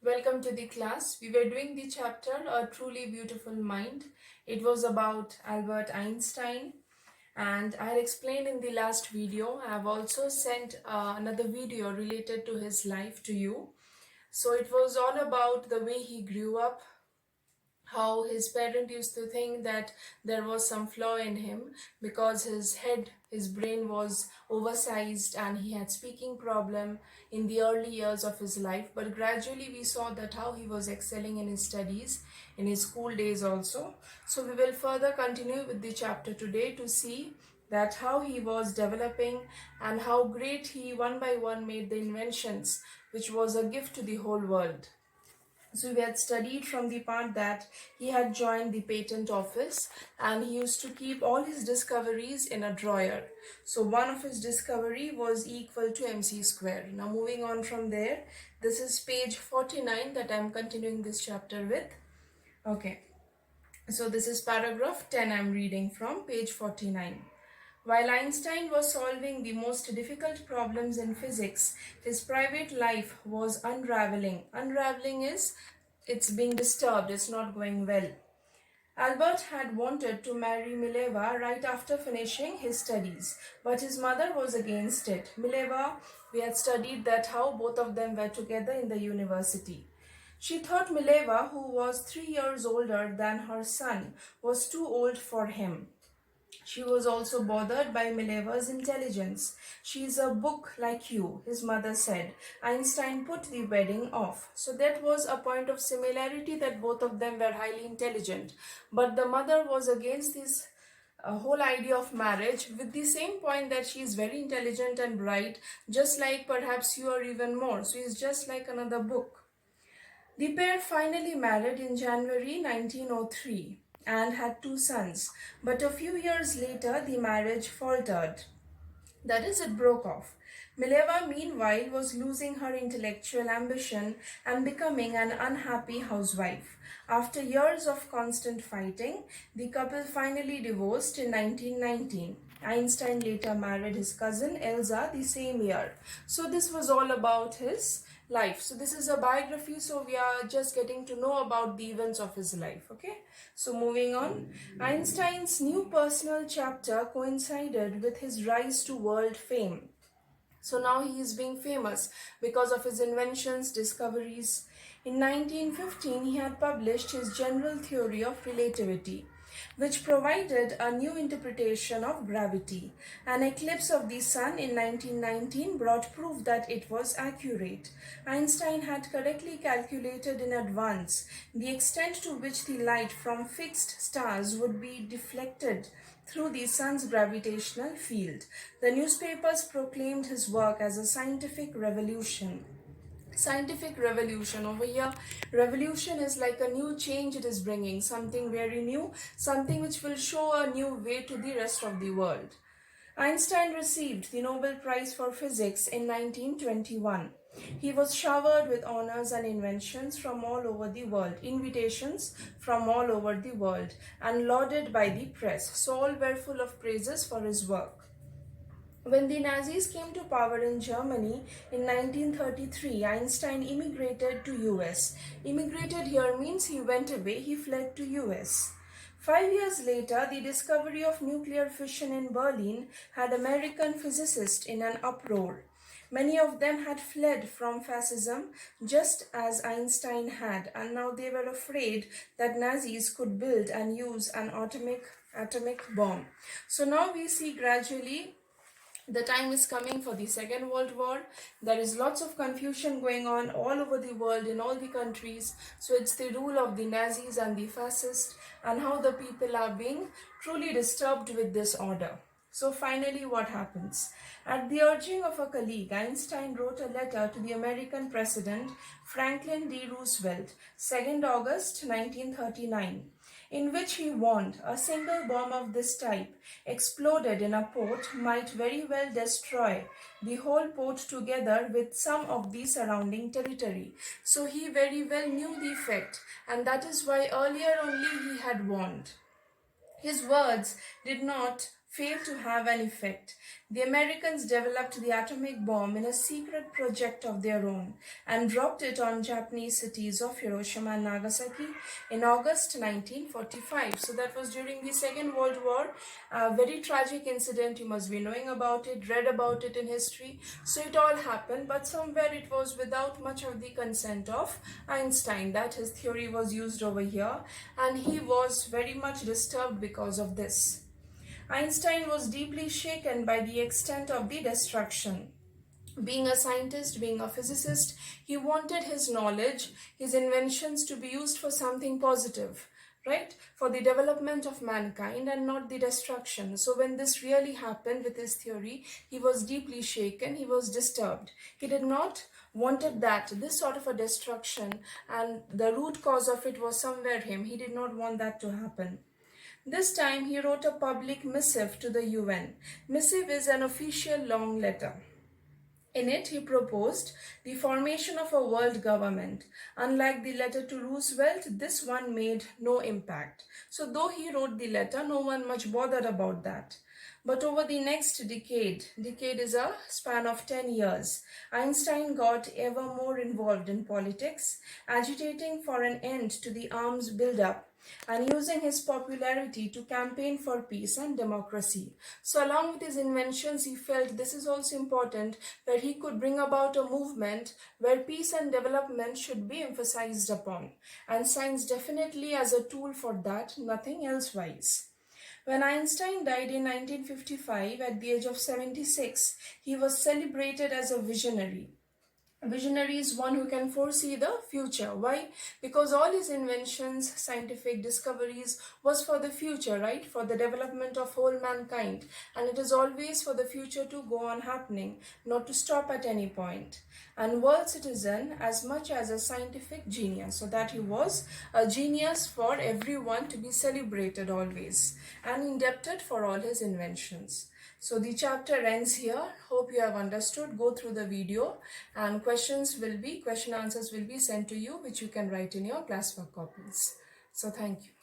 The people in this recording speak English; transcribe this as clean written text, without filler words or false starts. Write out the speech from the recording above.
Welcome to the class. We were doing the chapter A Truly Beautiful Mind. It was about Albert Einstein, and I had explained in the last video. I have also sent another video related to his life to you. So it was all about the way he grew up, how his parent used to think that there was some flaw in him because his brain was oversized and he had speaking problem in the early years of his life, but gradually we saw that how he was excelling in his studies in his school days also. So we will further continue with the chapter today to see that how he was developing and how great he one by one made the inventions which was a gift to the whole world. So we had studied from the part that he had joined the patent office and he used to keep all his discoveries in a drawer. So one of his discovery was equal to mc square. Now moving on from there, this is page 49 that I am continuing this chapter with. Okay, so this is paragraph 10 I am reading from page 49. While Einstein was solving the most difficult problems in physics, his private life was unraveling. Unraveling is it's being disturbed, it's not going well. Albert had wanted to marry Mileva right after finishing his studies, but his mother was against it. Mileva, we had studied that how both of them were together in the university. She thought Mileva, who was 3 years older than her son, was too old for him. She was also bothered by Mileva's intelligence. "She is a book like you," his mother said. Einstein put the wedding off. So that was a point of similarity, that both of them were highly intelligent. But the mother was against this whole idea of marriage, with the same point that she is very intelligent and bright, just like perhaps you are even more. So it's just like another book. The pair finally married in January 1903 and had 2 sons, but a few years later the marriage faltered. That is, it broke off. Mileva, meanwhile, was losing her intellectual ambition and becoming an unhappy housewife. After years of constant fighting, the couple finally divorced in 1919. Einstein later married his cousin Elsa the same year. So this was all about his life. So this is a biography, so we are just getting to know about the events of his life. Okay, so moving on, Einstein's new personal chapter coincided with his rise to world fame. So now he is being famous because of his inventions, discoveries. In 1915, he had published his general theory of relativity, which provided a new interpretation of gravity. An eclipse of the sun in 1919 brought proof that it was accurate. Einstein had correctly calculated in advance the extent to which the light from fixed stars would be deflected through the sun's gravitational field. The newspapers proclaimed his work as a scientific revolution. Scientific revolution over here, revolution is like a new change it is bringing, something very new, something which will show a new way to the rest of the world. Einstein received the Nobel Prize for Physics in 1921. He was showered with honors and inventions from all over the world, invitations from all over the world, and lauded by the press. So all were full of praises for his work. When the Nazis came to power in Germany in 1933, Einstein immigrated to US. Immigrated here means he went away, he fled to US. 5 years later, the discovery of nuclear fission in Berlin had American physicists in an uproar. Many of them had fled from fascism just as Einstein had, and now they were afraid that Nazis could build and use an atomic bomb. So now we see gradually the time is coming for the Second World War. There is lots of confusion going on all over the world in all the countries. So it's the rule of the Nazis and the fascists, and how the people are being truly disturbed with this order. So finally what happens? At the urging of a colleague, Einstein wrote a letter to the American President Franklin D. Roosevelt, 2nd August 1939. In which he warned a single bomb of this type exploded in a port might very well destroy the whole port together with some of the surrounding territory. So he very well knew the effect, and that is why earlier only he had warned. His words did not failed to have an effect. The Americans developed the atomic bomb in a secret project of their own and dropped it on Japanese cities of Hiroshima and Nagasaki in August 1945. So that was during the Second World War. A very tragic incident. You must be knowing about it, read about it in history. So it all happened, but somewhere it was without much of the consent of Einstein, that his theory was used over here, and he was very much disturbed because of this. Einstein was deeply shaken by the extent of the destruction. Being a scientist, being a physicist, he wanted his knowledge, his inventions to be used for something positive, right? For the development of mankind and not the destruction. So when this really happened with his theory, he was deeply shaken, he was disturbed. He did not wanted that this sort of a destruction, and the root cause of it was somewhere him. He did not want that to happen. This time he wrote a public missive to the UN. Missive is an official long letter. In it, he proposed the formation of a world government. Unlike the letter to Roosevelt, this one made no impact. So though he wrote the letter, no one much bothered about that. But over the next decade is a span of 10 years, Einstein got ever more involved in politics, agitating for an end to the arms buildup and using his popularity to campaign for peace and democracy. So along with his inventions, he felt this is also important, where he could bring about a movement where peace and development should be emphasized upon. And science definitely as a tool for that, nothing else wise. When Einstein died in 1955 at the age of 76, he was celebrated as a visionary. A visionary is one who can foresee the future. Why? Because all his inventions, scientific discoveries was for the future, right? For the development of whole mankind. And it is always for the future to go on happening, not to stop at any point. And world citizen as much as a scientific genius. So that he was a genius for everyone to be celebrated always, and indebted for all his inventions. So the chapter ends here. Hope you have understood. Go through the video, and question answers will be sent to you, which you can write in your classwork copies. So thank you.